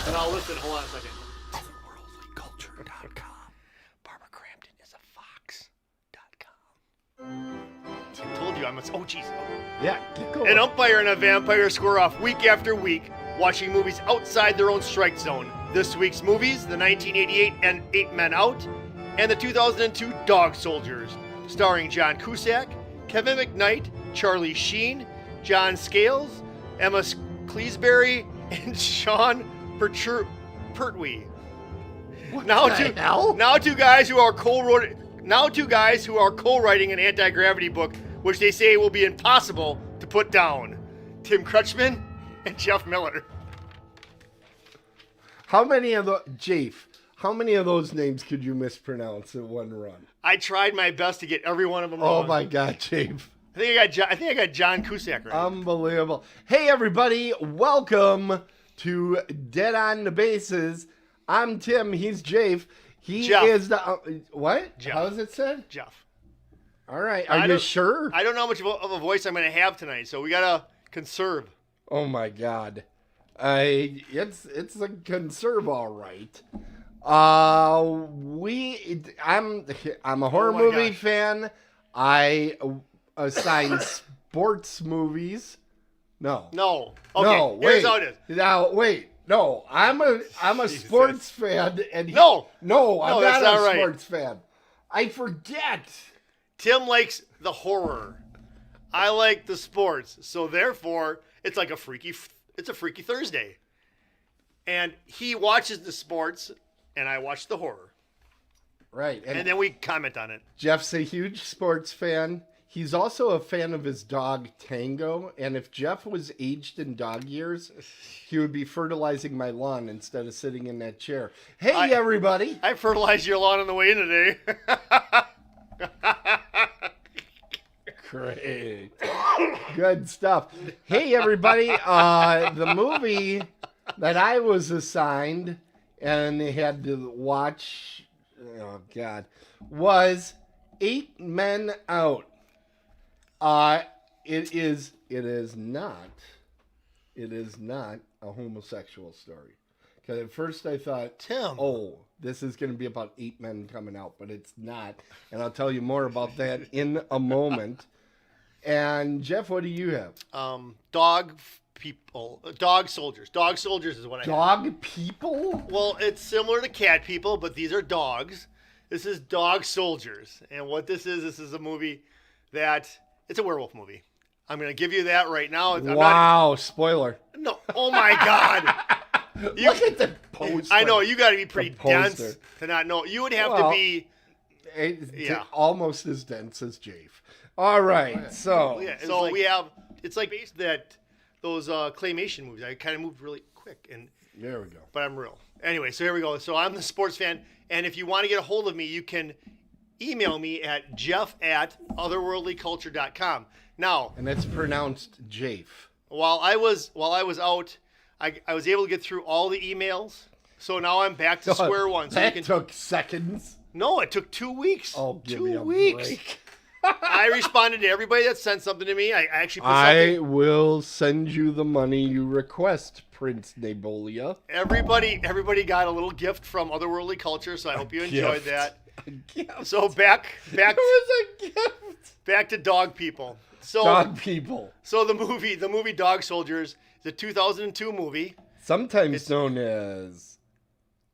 Now listen, hold on a second. Otherworldlyculture.com. Barbara Crampton is a fox.com. I told you I'm a... Oh, jeez. Yeah, keep going. An umpire and a vampire square off week after week, watching movies outside their own strike zone. This week's movies, the 1988 and 8 Men Out, and the 2002 Dog Soldiers, starring John Cusack, Kevin McKnight, Charlie Sheen, John Scales, Emma Cleesbury, and Sean Pertwee. Now two guys who are co-writing an anti-gravity book, which they say will be impossible to put down. Tim Crutchman and Jeff Miller. How many of those names could you mispronounce in one run? I tried my best to get every one of them Oh wrong. my God, Jafe. I think I got John Cusack right. Unbelievable. Hey everybody, welcome to Dead on the Bases. I'm Tim, he's Jafe. He Jeff. is the... what? Jeff. How is it said? Jeff. All right, are you sure? I don't know how much of a voice I'm going to have tonight, so we got to conserve. Oh my God. It's a conserve, all right. I'm a horror movie fan. I assign sports movies. No. No. Okay. No. Here's Wait. how it is. Now wait. No. I'm a Jesus. sports fan. And No, I'm that's not not a right. sports fan. I forget. Tim likes the horror. I like the sports. So therefore, it's like a freaky Thursday. And he watches the sports, and I watch the horror. Right. And then we comment on it. Jeff's a huge sports fan. He's also a fan of his dog, Tango. And if Jeff was aged in dog years, he would be fertilizing my lawn instead of sitting in that chair. Hey, everybody. I fertilized your lawn on the way in today. Great. Good stuff. Hey, everybody. The movie that I was assigned and had to watch, oh, God, was 8 Men Out. It is not a homosexual story. Because at first I thought, Tim. oh, this is going to be about 8 men coming out, but it's not. And I'll tell you more about that in a moment. And Jeff, what do you have? Dog soldiers. Dog soldiers is what I have. Dog people? Well, it's similar to cat people, but these are dogs. This is Dog Soldiers. And what this is a movie it's a werewolf movie. I'm going to give you that right now. Wow, spoiler. No. Oh my God. Look at the poster. I know, you got to be pretty dense poster. to not know. You would have to be. It's almost as dense as Jafe. All right, so. Yeah, so we have, it's like those claymation movies. I kind of moved really quick. There we go. But I'm real. Anyway, so here we go. So I'm the sports fan. And if you want to get a hold of me, you can email me at jeff@otherworldlyculture.com. Now, And it's pronounced Jafe. while I was out, I was able to get through all the emails. So now I'm back to square one. So that took seconds. No, it took 2 weeks. Oh, give 2 me a weeks. break. I responded to everybody that sent something to me. I actually put I something. will send you the money you request, Prince Nebolia. Everybody got a little gift from Otherworldly Culture, so I hope you enjoyed gift. that. A gift. So back It was a gift. back to dog people. So Dog people. So the movie Dog Soldiers is a 2002 movie. Sometimes known as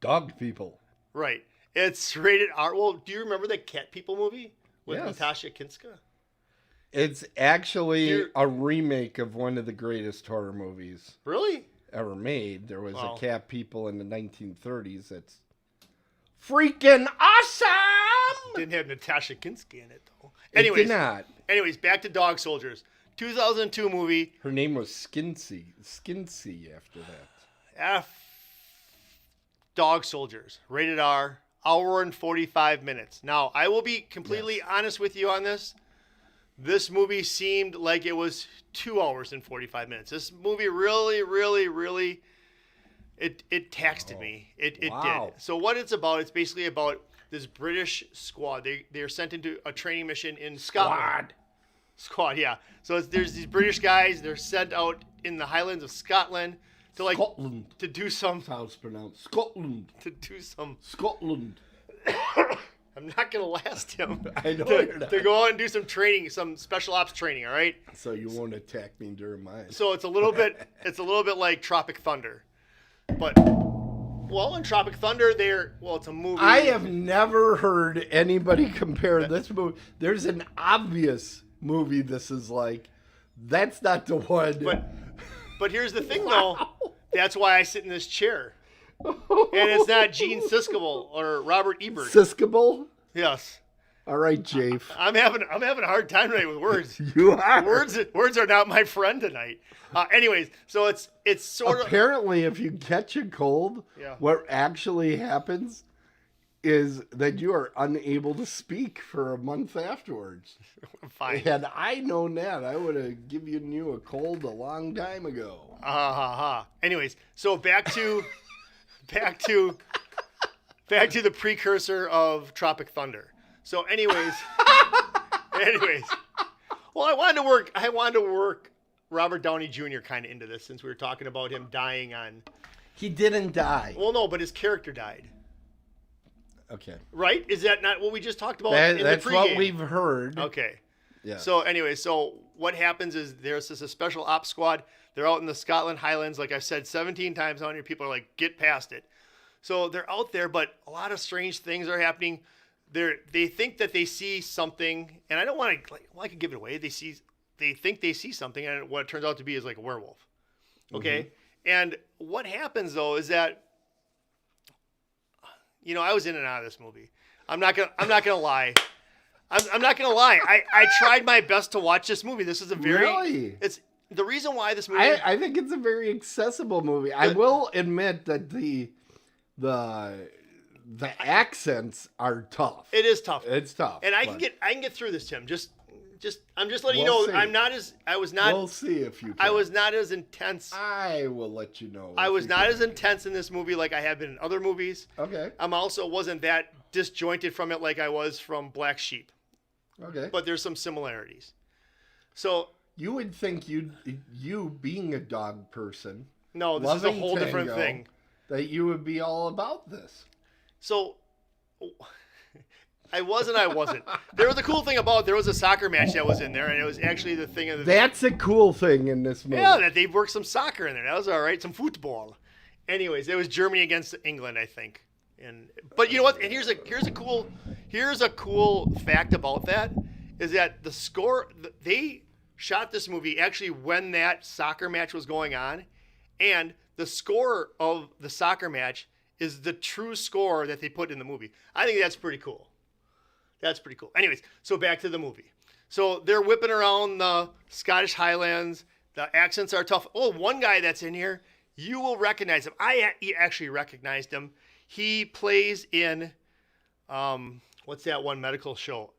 dog people. Right. It's rated R. Well, do you remember the Cat People movie with Yes. Natasha Kinska? It's actually a remake of one of the greatest horror movies Really? ever made. There was Wow. a Cat People in the 1930s that's freaking awesome! Didn't have Natasha Kinski in it though. It did not. Anyways, back to Dog Soldiers. 2002 movie. Her name was Skinsy after that. Dog Soldiers. Rated R. Hour and 45 minutes. Now, I will be completely honest with you on this. This movie seemed like it was 2 hours and 45 minutes. This movie really, it taxed me. It Wow. did. So what it's about, it's basically about this British squad. They're sent into a training mission in Scotland. Squad, yeah. So there's these British guys. They're sent out in the Highlands of Scotland to like Scotland. to do some That's how it's pronounced. Scotland. to do some. Scotland. I'm not gonna last him. I know you're not. To go out and do some training, some special ops training. All right. So you won't attack me during mine. So it's a little bit like Tropic Thunder, but well, in Tropic Thunder, it's a movie. I have never heard anybody compare this movie. There's an obvious movie this is like. That's not the one. But here's the thing, though. That's why I sit in this chair. And it's not Gene Siskel or Robert Ebert. Siskel? Yes. All right, Jafe. I'm having a hard time tonight with words. You are. Words are not my friend tonight. Anyways, so it's sort of apparently if you catch a cold, what actually happens is that you are unable to speak for a month afterwards. Fine. Had I known that, I would have given you a cold a long time ago. Anyways, so back to the precursor of Tropic Thunder. So anyways, well, I wanted to work Robert Downey Jr. kind of into this since we were talking about him dying on. He didn't die. Well, no, but his character died. Okay. Right? Is that not what we just talked about That's the pregame? what we've heard. Okay. Yeah. So anyway, so what happens is there's a special ops squad. They're out in the Scotland Highlands. Like I've said 17 times on here, people are like, get past it. So they're out there, but a lot of strange things are happening. They think that they see something, and I don't want to, I could give it away. They think they see something, and what it turns out to be is like a werewolf. Okay? Mm-hmm. And what happens, though, is that, I was in and out of this movie. I'm not gonna lie. I'm not gonna lie. I tried my best to watch this movie. This is a very really. It's the reason why this movie. I think it's a very accessible movie. I will admit that the accents are tough. It is tough. It's tough. And I can get through this, Tim. I'm just letting you know. See. We'll see if you can. I was not as intense. I will let you know. I was not as intense in this movie like I have been in other movies. Okay. I'm also wasn't that disjointed from it like I was from Black Sheep. Okay. But there's some similarities. So you would think you being a dog person. No, this is a whole different thing. That you would be all about this. So I was and I wasn't. There was a cool thing there was a soccer match that was in there, and it was actually the thing of the. That's a cool thing in this movie. Yeah, that they worked some soccer in there. That was all right, some football. Anyways, it was Germany against England, I think. But you know what? And here's a cool fact about that is that the score they shot this movie actually when that soccer match was going on, and the score of the soccer match is the true score that they put in the movie. I think that's pretty cool. That's pretty cool. Anyways, so back to the movie. So they're whipping around the Scottish Highlands. The accents are tough. Oh, one guy that's in here, you will recognize him. I actually recognized him. He plays in, what's that one medical show?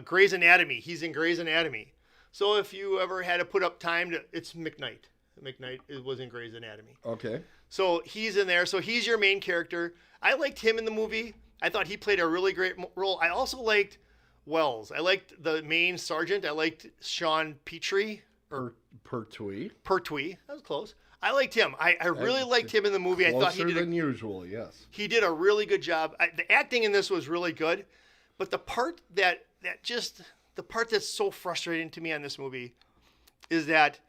Grey's Anatomy. He's in Grey's Anatomy. So if you ever had to put up time it's McKnight. McKnight was in Grey's Anatomy. Okay. So he's in there. So he's your main character. I liked him in the movie. I thought he played a really great role. I also liked Wells. I liked the main sergeant. I liked Sean Petrie. Pertwee. That was close. I liked him. I really liked him in the movie. I thought he did than usual. Yes. He did a really good job. The acting in this was really good, but the part the part that's so frustrating to me on this movie is that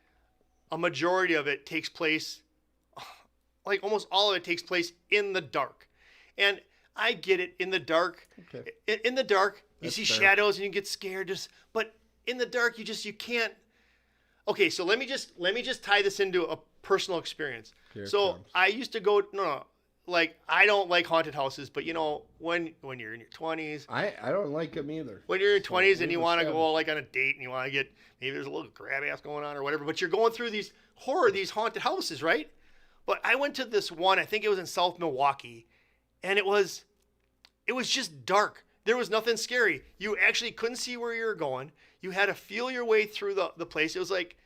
a majority of it takes place, like almost all of it takes place in the dark, and I get it in the dark. Okay. In the dark, you see fair. shadows and you get scared. But in the dark, you can't. Okay, so let me just tie this into a personal experience. I used to go. Like I don't like haunted houses, but when you're in your 20s, I don't like them either. When you're in your 20s and you want to go like on a date and you want to get maybe there's a little grab ass going on or whatever, but you're going through these haunted houses, right? But I went to this one. I think it was in South Milwaukee. And it was just dark. There was nothing scary. You actually couldn't see where you were going. You had to feel your way through the place. It was like,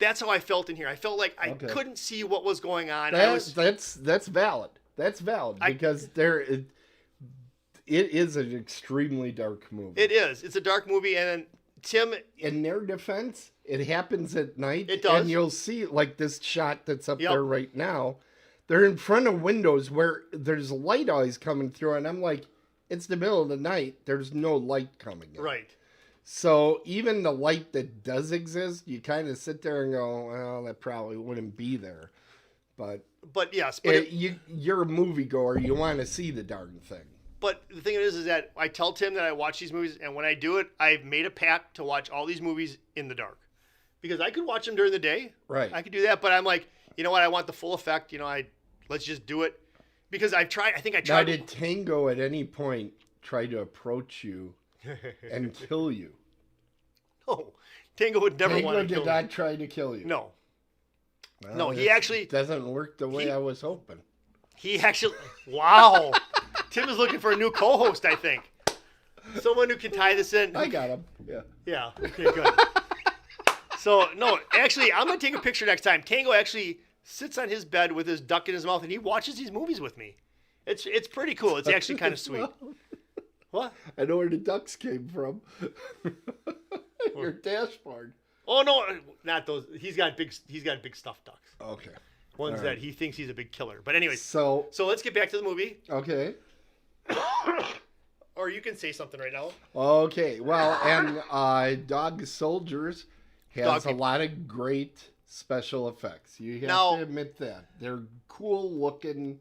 that's how I felt in here. I felt like I couldn't see what was going on. That's valid. That's valid because it is an extremely dark movie. It is. It's a dark movie, and Tim, in their defense, it happens at night. It does. And you'll see, like, this shot that's up Yep. there right now. They're in front of windows where there's light always coming through. And I'm like, it's the middle of the night. There's no light coming in. right. So even the light that does exist, you kind of sit there and go, well, that probably wouldn't be there. But Yes, but you're a moviegoer. You want to see the darn thing. But the thing is that I tell Tim that I watch these movies, and when I do it, I've made a pact to watch all these movies in the dark. Because I could watch them during the day. Right. I could do that, but I'm like, you know what? I want the full effect. Let's just do it. Because I've tried. I think I tried. Now, did Tango at any point try to approach you and kill you? No, Tango would never want to Tango kill did me. not try to kill you. No. Well, No, he this actually- doesn't work the way I was hoping. He actually. Wow. Tim is looking for a new co-host, I think. Someone who can tie this in. I got him. Yeah. Yeah. Okay. Good. So no, actually, I'm gonna take a picture next time. Tango actually sits on his bed with his duck in his mouth, and he watches these movies with me. It's pretty cool. It's actually kind of sweet. What? I know where the ducks came from. Your dashboard. Oh no, not those. He's got big stuffed ducks. Okay. Ones All that right. he thinks he's a big killer. But anyways, So so let's get back to the movie. okay. Or you can say something right now. Okay. Well, and Dog Soldiers has Dog a people. lot of great special effects. You have Now- to admit that. They're cool looking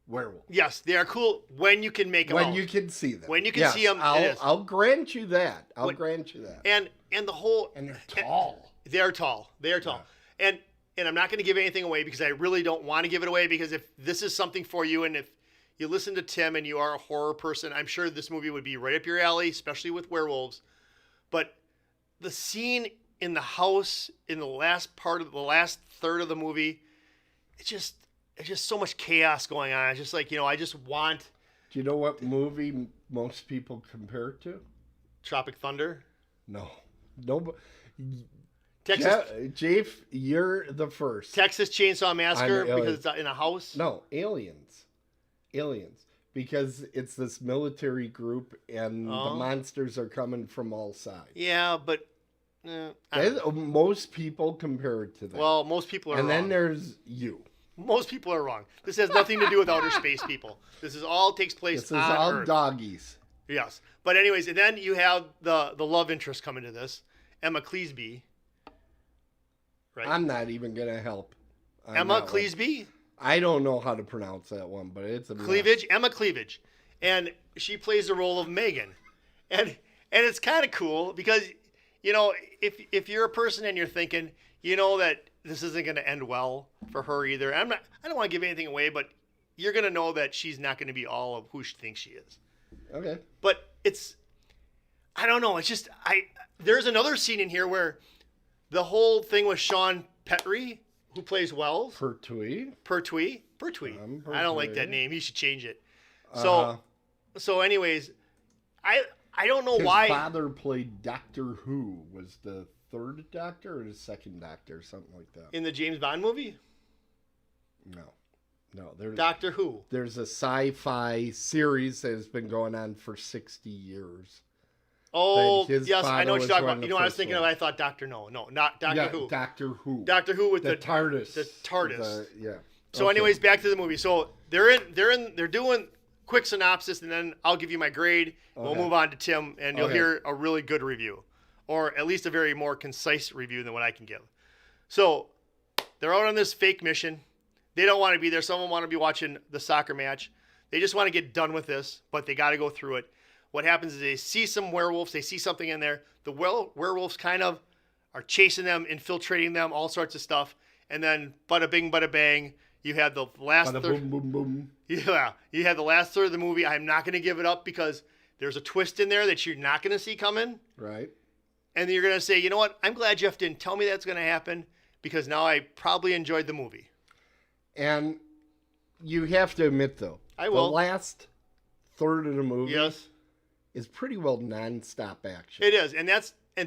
werewolves. Yes, they are cool when you can make them When out. you can see them. When you can see 'em, it is. I'll grant you that. I'll When- grant you that. and the whole And they're tall. They're tall. They are tall. And I'm not going to give anything away because I really don't want to give it away, because if this is something for you and if you listen to Tim and you are a horror person, I'm sure this movie would be right up your alley, especially with werewolves. But the scene in the house in the last third of the movie, it's just so much chaos going on. It's just like, I just want Do you know what movie most people compare it to? Tropic Thunder. No. No. Texas Jafe, you're the first. Texas Chainsaw Massacre I'm because it's in a house. No, Aliens. Aliens. Because it's this military group and the monsters are coming from all sides. Yeah, but I don't know. Most people compare it to that. Well, most people are and wrong. then there's you. Most people are wrong. This has nothing to do with outer space people. This is all takes place This is on all Earth. doggies. Yes. But anyways, and then you have the love interest come into this, Emma Cleesby. Right. I'm not even going to help. on Emma that one. Cleesby? I don't know how to pronounce that one, but it's a mess. Cleavage? Emma Cleavage. And she plays the role of Megan. And it's kind of cool because, if you're a person and you're thinking, that this isn't going to end well for her either. I don't want to give anything away, but you're going to know that she's not going to be all of who she thinks she is. Okay. But I don't know. It's just, there's another scene in here where the whole thing with Sean Petrie, who plays Wells. Pertwee. Pertwee. I don't like that name. He should change it. So anyways, I don't know why. His father played Doctor Who. Was the third Doctor or the second Doctor, something like that. In the James Bond movie? No. Doctor Who. There's a sci-fi series that has been going on for 60 years. Oh, his yes, I know what father you're talking was one about. of You the know what I was first thinking of? ones. I thought Doctor No, not Doctor Who. Doctor Who. Doctor Who with the TARDIS. The TARDIS. Yeah. So, anyways, back to the movie. So they're doing quick synopsis, and then I'll give you my grade. We'll Okay. move on to Tim, and you'll Okay. hear a really good review, or at least a very more concise review than what I can give. So they're out on this fake mission. They don't want to be there. Some of them want to be watching the soccer match. They just want to get done with this, but they got to go through it. What happens is they see some werewolves. They see something in there. The werewolves kind of are chasing them, infiltrating them, all sorts of stuff. And then bada bing, bada bang. You have the last Bada third. boom, boom, boom. Yeah, you have the last third of the movie. I'm not going to give it up because there's a twist in there that you're not going to see coming. Right. And then you're going to say, you know what? I'm glad Jeff didn't tell me that's going to happen because now I probably enjoyed the movie. And you have to admit, though, I will. the last third of the movie Yes, is pretty well non-stop action. it is,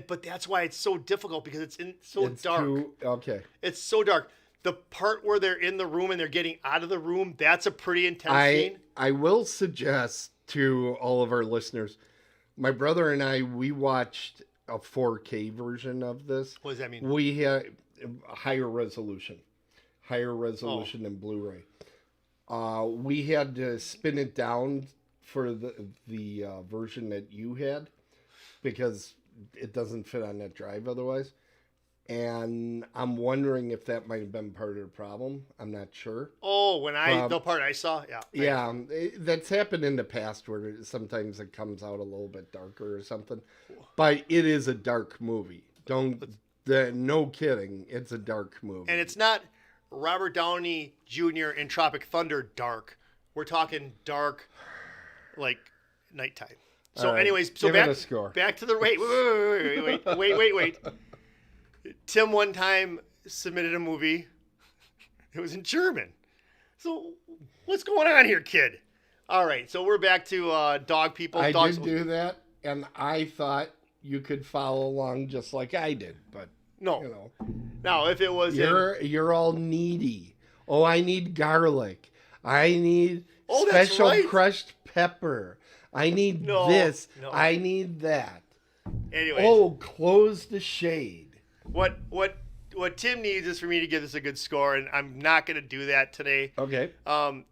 but that's why it's so difficult because it's It's dark. Okay. It's so dark. The part where they're in the room and they're getting out of the room, that's a pretty intense scene. I will suggest to all of our listeners, my brother and I, we watched a 4K version of this. What does that mean? We had higher resolution than Blu-ray. We had to spin it down for the version that you had because it doesn't fit on that drive otherwise. And I'm wondering if that might have been part of the problem. I'm not sure. Oh, the part I saw, yeah. Yeah, that's happened in the past where sometimes it comes out a little bit darker or something. But it is a dark movie. No kidding, it's a dark movie. And it's not Robert Downey Jr. in Tropic Thunder dark. We're talking dark, like nighttime. So, right. anyways, Give it a score. Back to the wait. Tim one time submitted a movie. It was in German. So what's going on here, kid? All right, so we're back to dog people. I did do that, and I thought you could follow along just like I did, but no. you know. Now, if it was you're all needy. Oh, I need garlic. I need that's special right. crushed pepper. I need this. No. I need that. Anyways. Oh, close the shade. What Tim needs is for me to give this a good score, and I'm not going to do that today. Okay. I'm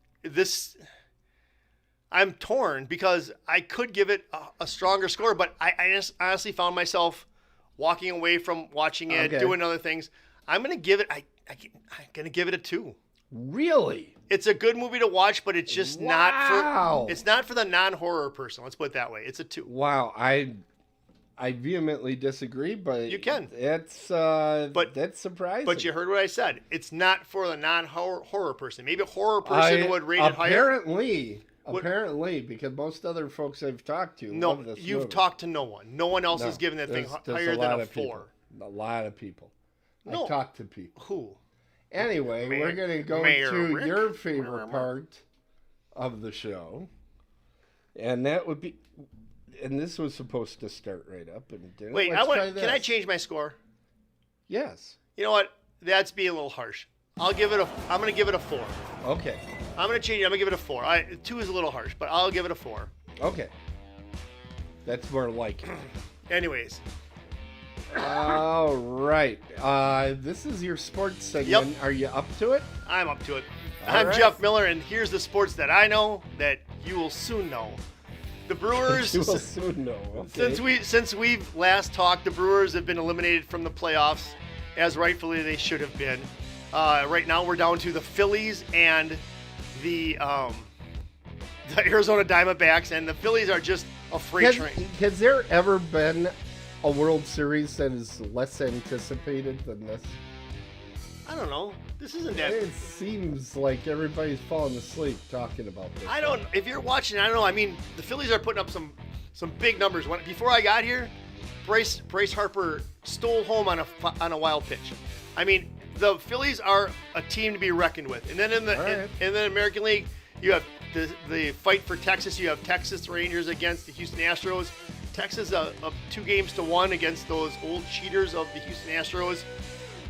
torn because I could give it a stronger score, but I just honestly found myself walking away from watching it, doing other things. I'm going to give it. I'm going to give it a 2. Really? It's a good movie to watch, but it's just not for the non-horror person. Let's put it that way. It's a 2. Wow. I vehemently disagree, but you can. That's surprising. But you heard what I said. It's not for the non-horror person. Maybe a horror person would rate it higher. Apparently, because most other folks I've talked to love this you've movie. talked to no one. No one else has given that thing higher than a 4. A lot of people. No. I talked to people. Who? Anyway, we're going to go to your favorite part of the show, and that would be. And this was supposed to start right up. And wait, can I change my score? Yes. You know what? That's being a little harsh. I'm going to give it a 4. Okay. I'm going to change it. I'm going to give it a 4. 2 is a little harsh, but I'll give it a 4. Okay. That's more like it. Anyways. All right. This is your sports segment. Yep. Are you up to it? I'm up to it. All I'm right. Jeff Miller, and here's the sports that I know that you will soon know. The Brewers. You will soon know. Okay. Since we've last talked, the Brewers have been eliminated from the playoffs, as rightfully they should have been. Right now, we're down to the Phillies and the Arizona Diamondbacks, and the Phillies are just a freight train. Has there ever been a World Series that is less anticipated than this? I don't know. This isn't that. It seems like everybody's falling asleep talking about this. If you're watching, I don't know. I mean, the Phillies are putting up some big numbers. Before I got here, Bryce Harper stole home on a wild pitch. I mean, the Phillies are a team to be reckoned with. And then in the American League, you have the fight for Texas. You have Texas Rangers against the Houston Astros. Texas up 2-1 against those old cheaters of the Houston Astros.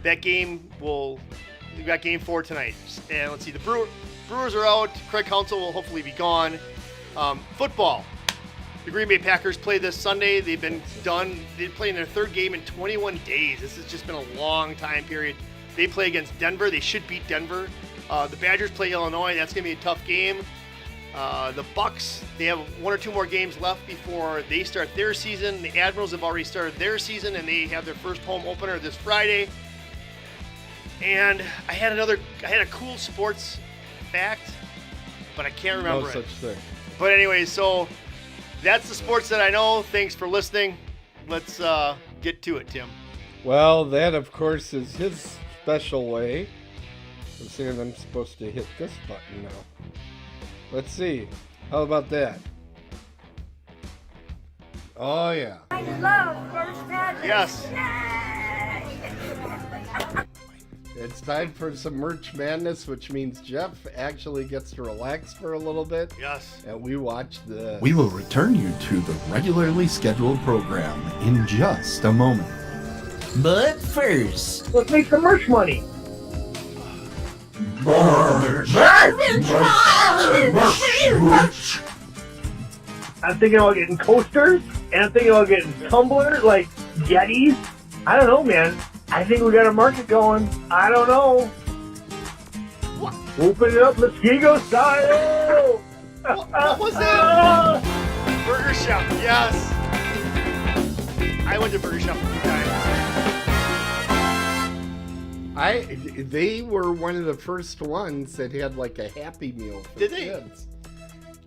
That game we've got game 4 tonight. And let's see, the Brewers are out. Craig Counsell will hopefully be gone. Football. The Green Bay Packers play this Sunday. They've been done. They're playing their 3rd game in 21 days. This has just been a long time period. They play against Denver. They should beat Denver. The Badgers play Illinois. That's going to be a tough game. The Bucks, they have 1 or 2 more games left before they start their season. The Admirals have already started their season, and they have their first home opener this Friday. And I had a cool sports fact, but I can't remember it. No such thing. But anyway, so that's the sports that I know. Thanks for listening. Let's get to it, Tim. Well, that, of course, is his special way. I'm saying I'm supposed to hit this button now. Let's see. How about that? Oh, yeah. I love First Madness. Yes. It's time for some Merch Madness, which means Jeff actually gets to relax for a little bit. Yes. And we watch the... We will return you to the regularly scheduled program in just a moment. But first, Let's make some merch money. I'm thinking about getting coasters, and I'm thinking about getting tumblers. Like, Yetis? I don't know, man. I think we got a market going. I don't know. What? Open it up, Muskego style! What was that? Burger Shop, yes. I went to Burger Shop a few times. They were one of the first ones that had like a Happy Meal for Did they? kids.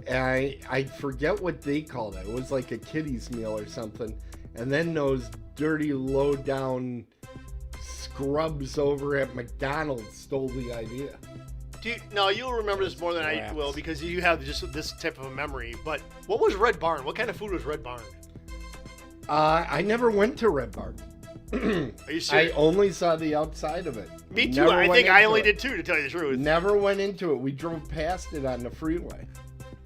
And I forget what they called it. It was like a kiddies meal or something. And then those dirty, low-down scrubs over at McDonald's stole the idea. You'll remember this more than I will because you have just this type of a memory. But what was Red Barn? What kind of food was Red Barn? I never went to Red Barn. Are you serious? I only saw the outside of it. Me too. Never I went think I into only it. did too, to tell you the truth. Never went into it. We drove past it on the freeway.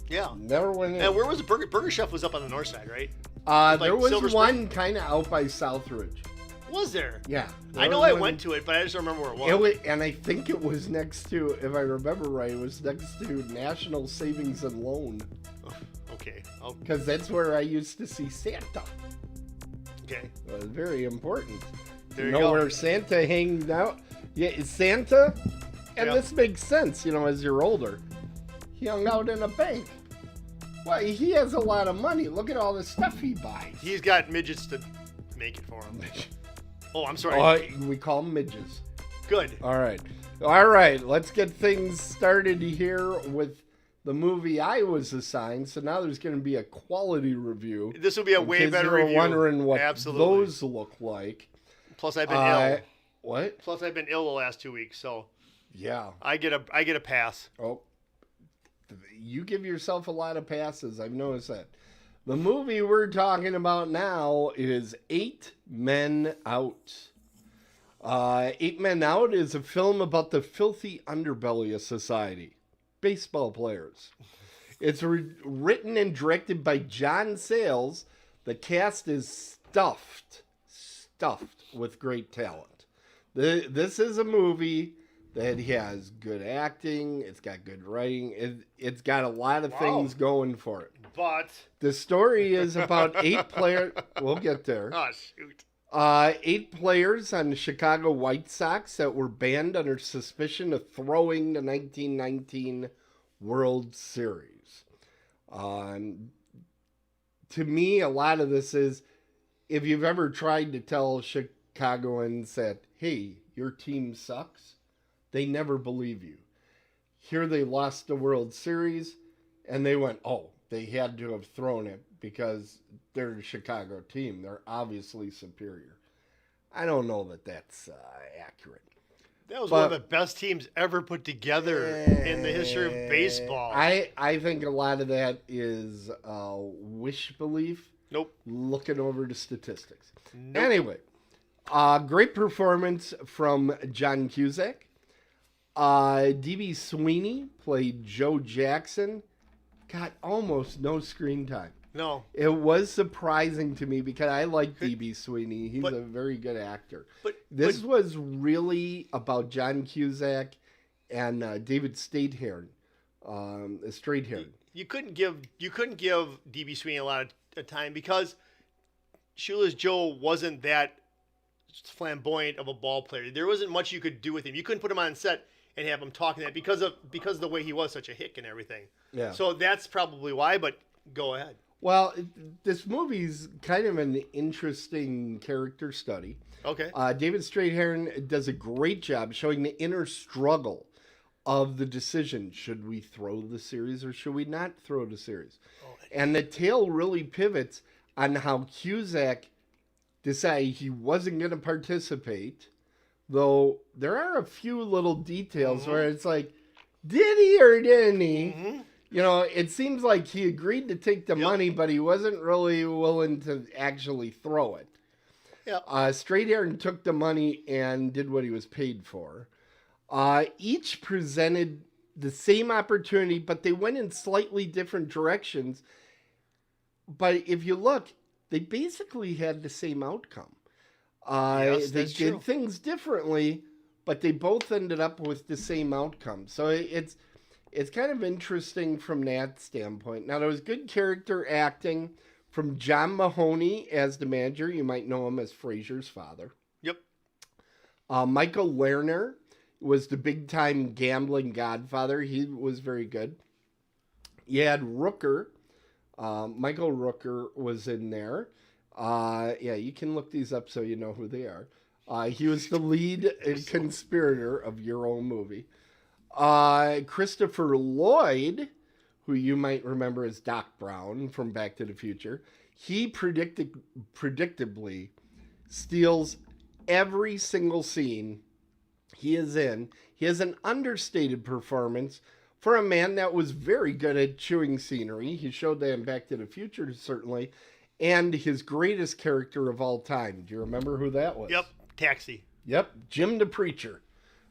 Yeah. Never went in. And where was the Burger Chef? Was up on the north side, right? There was Silver one Spring? kind of out by Southridge. Was there? Yeah. I know I went to it, but I just don't remember where it was. And I think it was next to, if I remember right, it was next to National Savings and Loan. Okay. Because that's where I used to see Santa. Okay. It was very important. There you know go. where Santa hangs out? Yeah, Santa, and Yeah. this makes sense, as you're older. He hung out in a bank. Well, he has a lot of money. Look at all the stuff he buys. He's got midgets to make it for him. Oh, I'm sorry. We call them midges. Good. All right. Let's get things started here with the movie I was assigned. So now there's going to be a quality review. This will be a in way case better you're review. wondering what Absolutely. those look like. Plus, I've been ill. What? Plus, I've been ill the last 2 weeks, so Yeah. I get a pass. Oh, you give yourself a lot of passes. I've noticed that. The movie we're talking about now is 8 Men Out. 8 Men Out is a film about the filthy underbelly of society. Baseball players. It's written and directed by John Sayles. The cast is stuffed with great talent. This is a movie that has good acting. It's got good writing. It's got a lot of things going for it. But The story is about 8 players. We'll get there. oh shoot, 8 players on the Chicago White Sox that were banned under suspicion of throwing the 1919 World Series. To me, a lot of this is, if you've ever tried to tell Chicagoans that, hey, your team sucks, they never believe you. Here they lost the World Series, and they went, oh, they had to have thrown it because they're the Chicago team. They're obviously superior. I don't know that that's accurate. that was one of the best teams ever put together in the history of baseball. I think a lot of that is wish belief. Nope. Looking over the statistics. Nope. Anyway, great performance from John Cusack. D.B. Sweeney played Joe Jackson. Got almost no screen time. No. It was surprising to me because I like D.B. Sweeney. He's a very good actor. But This was really about John Cusack and David Strathairn. you couldn't give DB Sweeney a lot of time because Shoeless Joe wasn't that flamboyant of a ball player. There wasn't much you could do with him. You couldn't put him on set and have him talking that because of the way he was such a hick and everything. Yeah. So that's probably why. But go ahead. Well, this movie's kind of an interesting character study. Okay. David Strathairn does a great job showing the inner struggle of the decision. Should we throw the series or should we not throw the series? And the tale really pivots on how Cusack decided he wasn't going to participate, though there are a few little details where it's like, did he or didn't he? It seems like he agreed to take the money, but he wasn't really willing to actually throw it. Yeah. Strathairn took the money and did what he was paid for. Each presented the same opportunity, but they went in slightly different directions. But if you look, they basically had the same outcome. Yes, they that's did true. things differently, but they both ended up with the same outcome. So it's kind of interesting from that standpoint. Now, there was good character acting from John Mahoney as the manager. You might know him as Frasier's father. Yep. Michael Lerner was the big-time gambling godfather. He was very good. You had Rooker. Michael Rooker was in there. Yeah, you can look these up so you know who they are. He was the lead conspirator of your own movie. Christopher Lloyd, who you might remember as Doc Brown from Back to the Future, he predictably steals every single scene he is in. He has an understated performance for a man that was very good at chewing scenery. He showed that in Back to the Future, certainly. And his greatest character of all time. Do you remember who that was? Yep. Taxi. Yep. Jim the Preacher.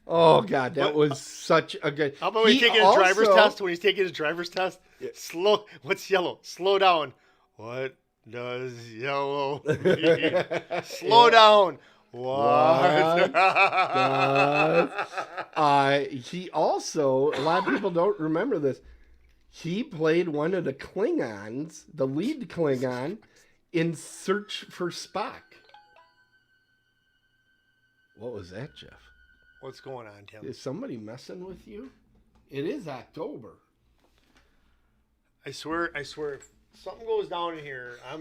Oh, God, that was such a good... How about when he's taking his driver's test? When he's taking his driver's test? Slow. What's yellow? Slow down. What does yellow mean? Slow down. What? He also, a lot of people don't remember this, he played one of the Klingons, the lead Klingon, in Search for Spock. What was that, Jeff? What's going on, Tim? Is somebody messing with you? It is October. I swear, if something goes down in here, I'll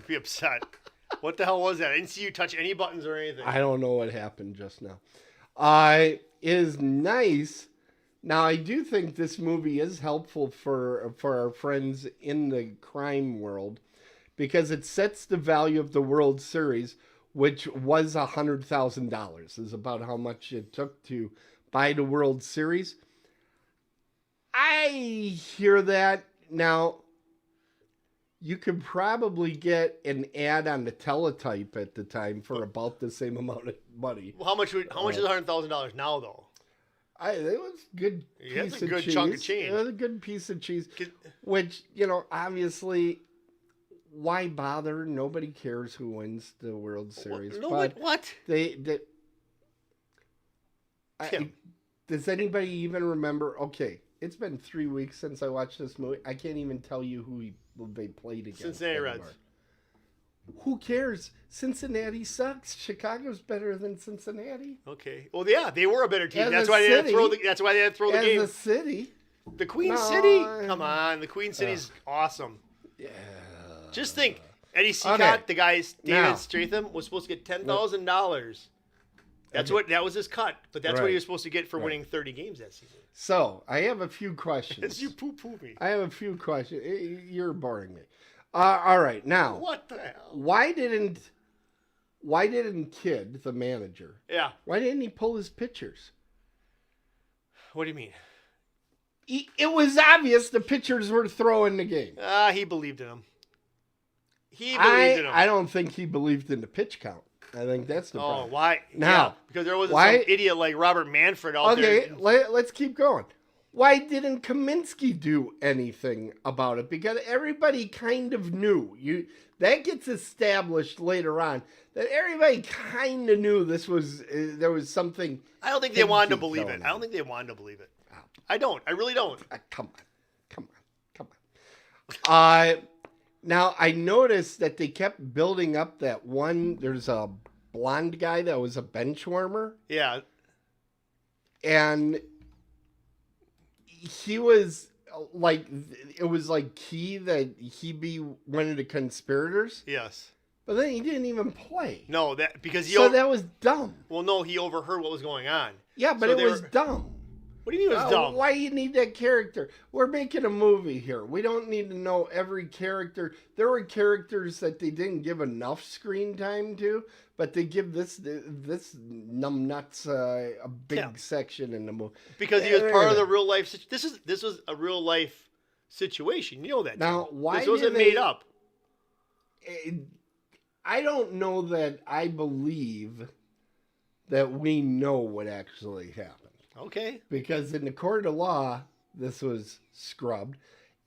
be upset. What the hell was that? I didn't see you touch any buttons or anything. I don't know what happened just now. It is nice. Now, I do think this movie is helpful for our friends in the crime world because it sets the value of the World Series, which was $100,000, is about how much it took to buy the World Series. I hear that. Now, you could probably get an ad on the teletype at the time for about the same amount of money. Well, how much is $100,000 now, though? It was good. That's a good chunk of change. It was a good piece of cheese, which, obviously, why bother? Nobody cares who wins the World Series. What? Does anybody even remember? Okay, it's been 3 weeks since I watched this movie. I can't even tell you who they played against. Cincinnati Reds. Who cares? Cincinnati sucks. Chicago's better than Cincinnati. Okay. Well, yeah, they were a better team. That's why they had to throw the game. As a city. The Queen City? Come on. The Queen City's awesome. Yeah. Just think. Eddie Seacott, the guy, David Stratham, was supposed to get $10,000. That was his cut, but that's what he was supposed to get for winning 30 games that season. So, I have a few questions. You poo-poo me. I have a few questions. You're boring me. All right, now. What the hell? Why didn't Kidd, the manager? Yeah. Why didn't he pull his pitchers? What do you mean? It was obvious the pitchers were throwing the game. He believed in them. He believed in them. I don't think he believed in the pitch count. I think that's the problem. Oh, why? Now, yeah, because there wasn't some idiot like Robert Manfred out there. Okay, let's keep going. Why didn't Kaminsky do anything about it? Because everybody kind of knew. That gets established later on that everybody kind of knew there was something. I don't think they wanted to believe it. I don't think they wanted to believe it. I don't. I really don't. Come on. Now, I noticed that they kept building up that one. There's a blonde guy that was a bench warmer. Yeah. And he was like, it was like key that he be one of the conspirators. Yes. But then he didn't even play. No, because that was dumb. Well, no, he overheard what was going on. Yeah, but it was dumb. What do you mean it was dumb? Why do you need that character? We're making a movie here. We don't need to know every character. There were characters that they didn't give enough screen time to, but they give this numbnuts a big section in the movie. Because he was part of the real life. This was a real life situation. You know that. Now, why this wasn't made up? I don't know that I believe that we know what actually happened. Okay. Because in the court of law, this was scrubbed.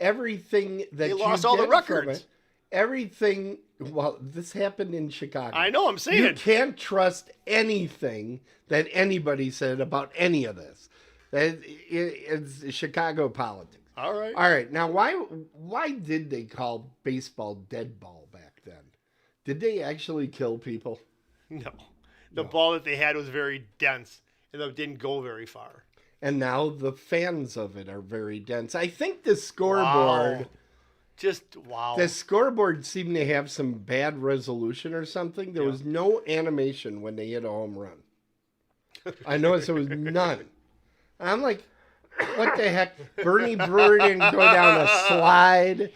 Everything that they lost all the records. This happened in Chicago. I know, I'm saying. You can't trust anything that anybody said about any of this. It's Chicago politics. All right. All right. Now, why did they call baseball dead ball back then? Did they actually kill people? No. The ball that they had was very dense and it didn't go very far. And now the fans of it are very dense. I think the scoreboard... Wow. Just, wow. The scoreboard seemed to have some bad resolution or something. There was no animation when they hit a home run. I noticed there was none. I'm like, what the heck? Bernie Brewer didn't go down a slide.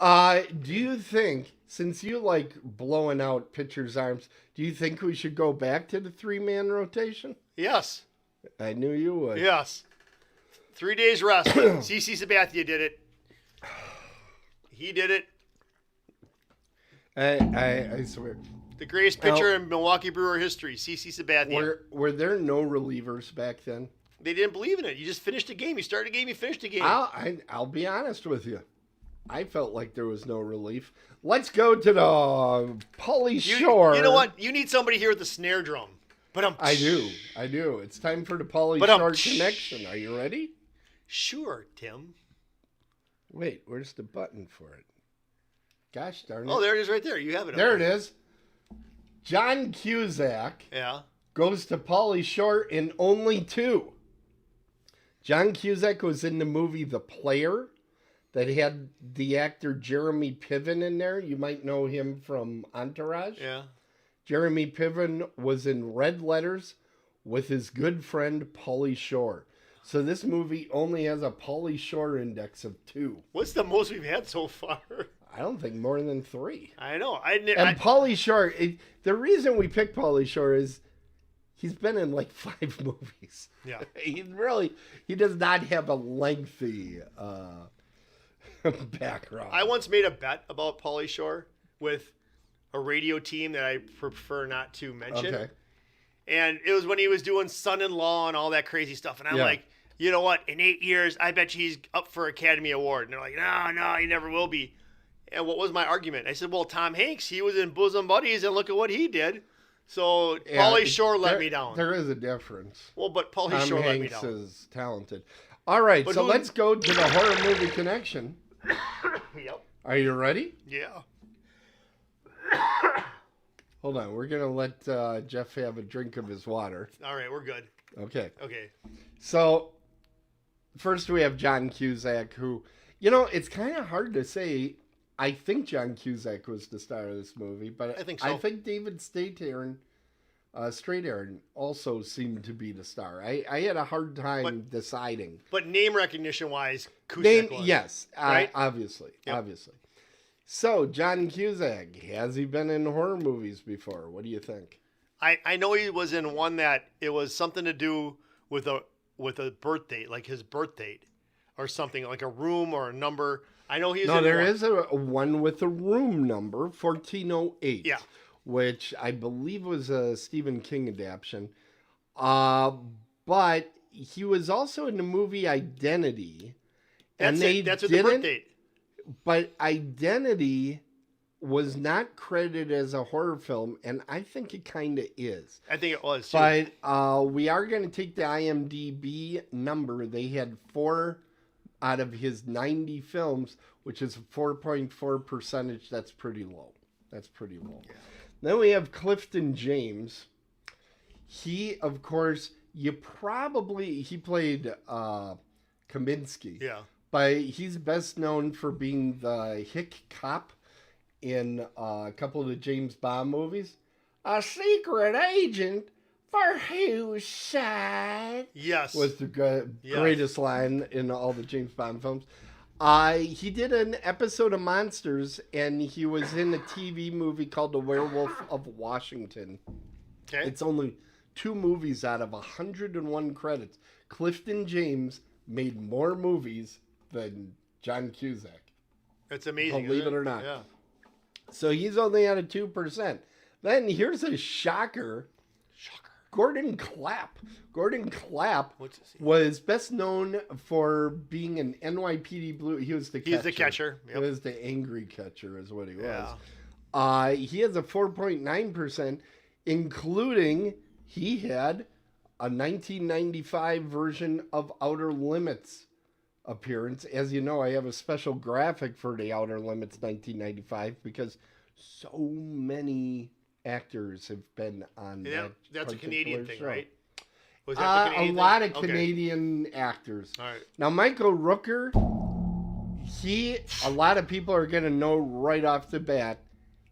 Do you think, since you like blowing out pitchers' arms, do you think we should go back to the 3-man rotation? Yes. I knew you would. Yes. 3 days rest. CC Sabathia did it. He did it. I swear. The greatest pitcher in Milwaukee Brewer history, CC Sabathia. Were there no relievers back then? They didn't believe in it. You just finished a game. You started a game, you finished a game. I'll be honest with you. I felt like there was no relief. Let's go to the Pauly Shore. You know what? You need somebody here with the snare drum. But I do. It's time for the Pauly Shore connection. Are you ready? Sure, Tim. Wait, where's the button for it? Gosh darn it. Oh, there it is right there. You have it. There it is. John Cusack goes to Pauly Shore in only 2. John Cusack was in the movie The Player that had the actor Jeremy Piven in there. You might know him from Entourage. Yeah. Jeremy Piven was in Red Letters with his good friend Pauly Shore. So this movie only has a Pauly Shore index of 2. What's the most we've had so far? I don't think more than 3. I know. Pauly Shore, the reason we picked Pauly Shore is he's been in like 5 movies. Yeah. He does not have a lengthy background. I once made a bet about Pauly Shore with a radio team that I prefer not to mention. Okay. And it was when he was doing Son-in-Law and all that crazy stuff. And I'm like, you know what? In 8 years, I bet you he's up for Academy Award. And they're like, no, he never will be. And what was my argument? I said, well, Tom Hanks, he was in Bosom Buddies, and look at what he did. So Pauly Shore let me down. There is a difference. Well, but Pauly Shore let me down. Tom Hanks is talented. All right, so let's go to the horror movie connection. Yep. Are you ready? Yeah. Hold on, we're going to let Jeff have a drink of his water. All right, we're good. Okay. Okay. So, first we have John Cusack, who, it's kind of hard to say. I think John Cusack was the star of this movie, but I think so. I think David Strathairn also seemed to be the star. I had a hard time deciding. But name recognition-wise, Cusack was. Yes, right? Obviously. So, John Cusack, has he been in horror movies before? What do you think? I know he was in one that it was something to do with a birth date, like his birth date or something, like a room or a number. I know he's in there is a one with a room number, 1408. Yeah. Which I believe was a Stephen King adaptation. But he was also in the movie Identity. That's with the birth date. But Identity was not credited as a horror film, and I think it kind of is. I think it was, too. But we are going to take the IMDb number. They had 4 out of his 90 films, which is a 4.4 percentage. That's pretty low. Yeah. Then we have Clifton James. He, of course, he played Kaminsky. Yeah. But he's best known for being the hick cop in a couple of the James Bond movies. A secret agent for whose side? Yes. Was the greatest line in all the James Bond films. He did an episode of Monsters, and he was in a TV movie called The Werewolf of Washington. Okay. It's only 2 movies out of 101 credits. Clifton James made more movies than John Cusack. That's amazing. Believe it or not. Yeah. So he's only at a 2%. Then here's a shocker. Gordon Clapp. Gordon Clapp was best known for being an NYPD Blue. He was the catcher. He's the catcher. Yep. He was the angry catcher is what he was. He has a 4.9%, including he had a 1995 version of Outer Limits appearance. As you know, I have a special graphic for the Outer Limits 1995 because so many actors have been on Yeah, that. that's a particular Canadian thing, show. right? Was that the A Canadian lot thing? of Okay. Canadian actors. All right. Now, Michael Rooker, a lot of people are going to know right off the bat,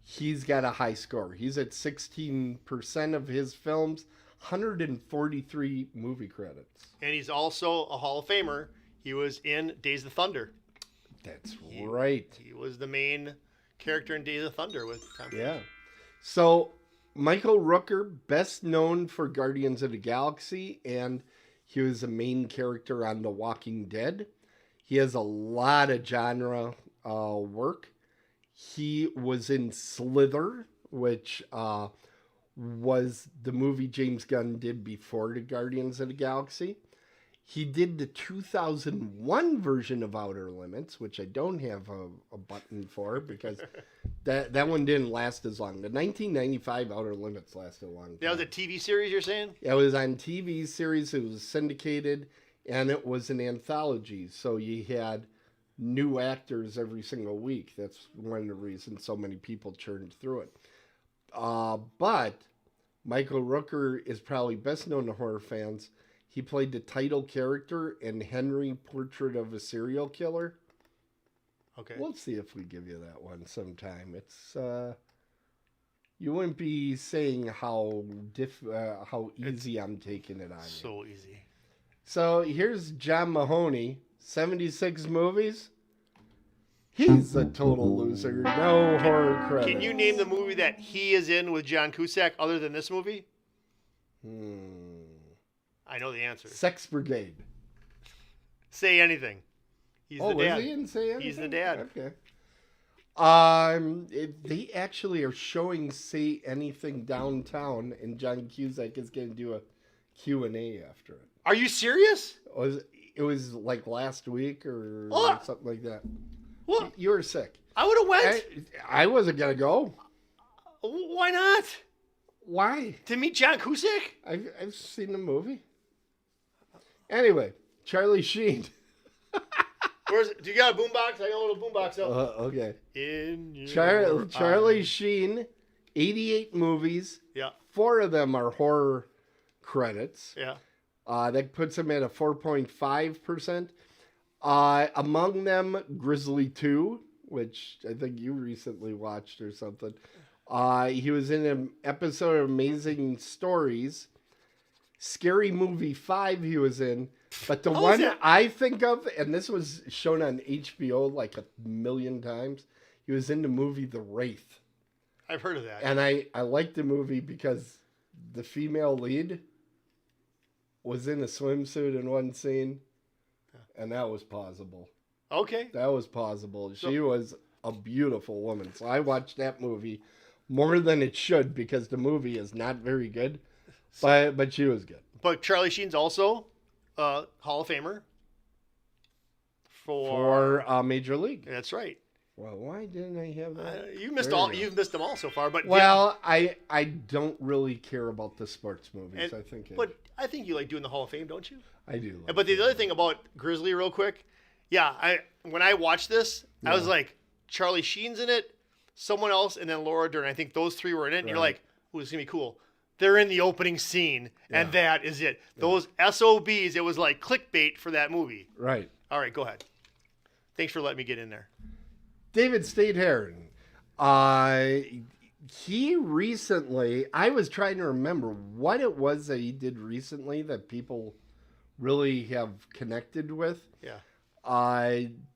he's got a high score. He's at 16% of his films, 143 movie credits. And he's also a Hall of Famer. He was in Days of Thunder. That's right. He was the main character in Days of Thunder with Tom Cruise. Yeah. So, Michael Rooker, best known for Guardians of the Galaxy, and he was a main character on The Walking Dead. He has a lot of genre work. He was in Slither, which was the movie James Gunn did before the Guardians of the Galaxy. He did the 2001 version of Outer Limits, which I don't have a button for because that one didn't last as long. The 1995 Outer Limits lasted a long time. That was a TV series, you're saying? It was on TV series. It was syndicated, and it was an anthology. So you had new actors every single week. That's one of the reasons so many people churned through it. But Michael Rooker is probably best known to horror fans. He played the title character in Henry, Portrait of a Serial Killer. Okay. We'll see if we give you that one sometime. It's you wouldn't be saying how easy I'm taking it on you. So easy. So here's John Mahoney, 76 movies. He's a total loser. No horror credits. Can you name the movie that he is in with John Cusack other than this movie? I know the answer. Sex Brigade. Say anything. He's the dad. Was he in Say Anything? He's the dad. Okay. They actually are showing Say Anything downtown, and John Cusack is going to do a Q&A after it. Are you serious? It was like last week or What? something like that. What? You were sick. I would have went. I wasn't going to go. Why not? Why? To meet John Cusack? I've seen the movie. Anyway, Charlie Sheen. Do you got a boombox? I got a little boombox out. Okay. In your Charlie eyes. Sheen, 88 movies. Yeah. 4 of them are horror credits. Yeah. That puts him at a 4.5%. Among them, Grizzly 2, which I think you recently watched or something. He was in an episode of Amazing Stories. Scary Movie 5 he was in. But the one I think of, and this was shown on HBO like a million times, he was in the movie The Wraith. I've heard of that. And I liked the movie because the female lead was in a swimsuit in one scene, and that was plausible. Okay. That was plausible. She was a beautiful woman. So I watched that movie more than it should because the movie is not very good, but she was good. But Charlie Sheen's also a Hall of Famer For Major League. That's right. Well, why didn't I have that? You've missed them all so far. But well, I don't really care about the sports movies. But I think you like doing the Hall of Fame, don't you? I do. But the other thing about Grizzly, real quick, when I watched this, I was like, Charlie Sheen's in it, someone else, and then Laura Dern. I think those 3 were in it. And you're like, ooh, this is gonna be cool. They're in the opening scene, and that is it. Those SOBs, it was like clickbait for that movie. Right. All right, go ahead. Thanks for letting me get in there. David Strathairn. He recently, I was trying to remember what it was that he did recently that people really have connected with. Yeah.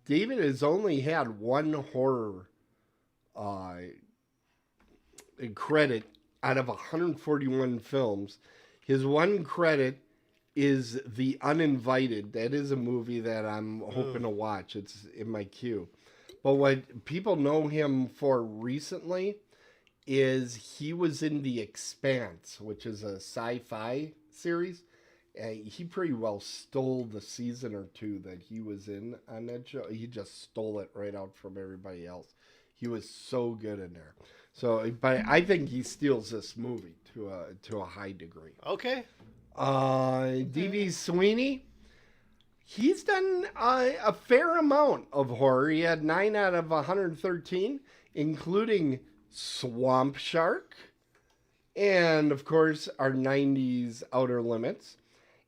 David has only had one horror credit out of 141 films. His one credit is The Uninvited. That is a movie that I'm hoping to watch. It's in my queue. But what people know him for recently is he was in The Expanse, which is a sci-fi series. He pretty well stole the season or 2 that he was in on that show. He just stole it right out from everybody else. He was so good in there. So, but I think he steals this movie to a high degree. Okay. D.B. Sweeney, He's done a fair amount of horror. He had 9 out of 113, including Swamp Shark, and of course our 90s Outer Limits.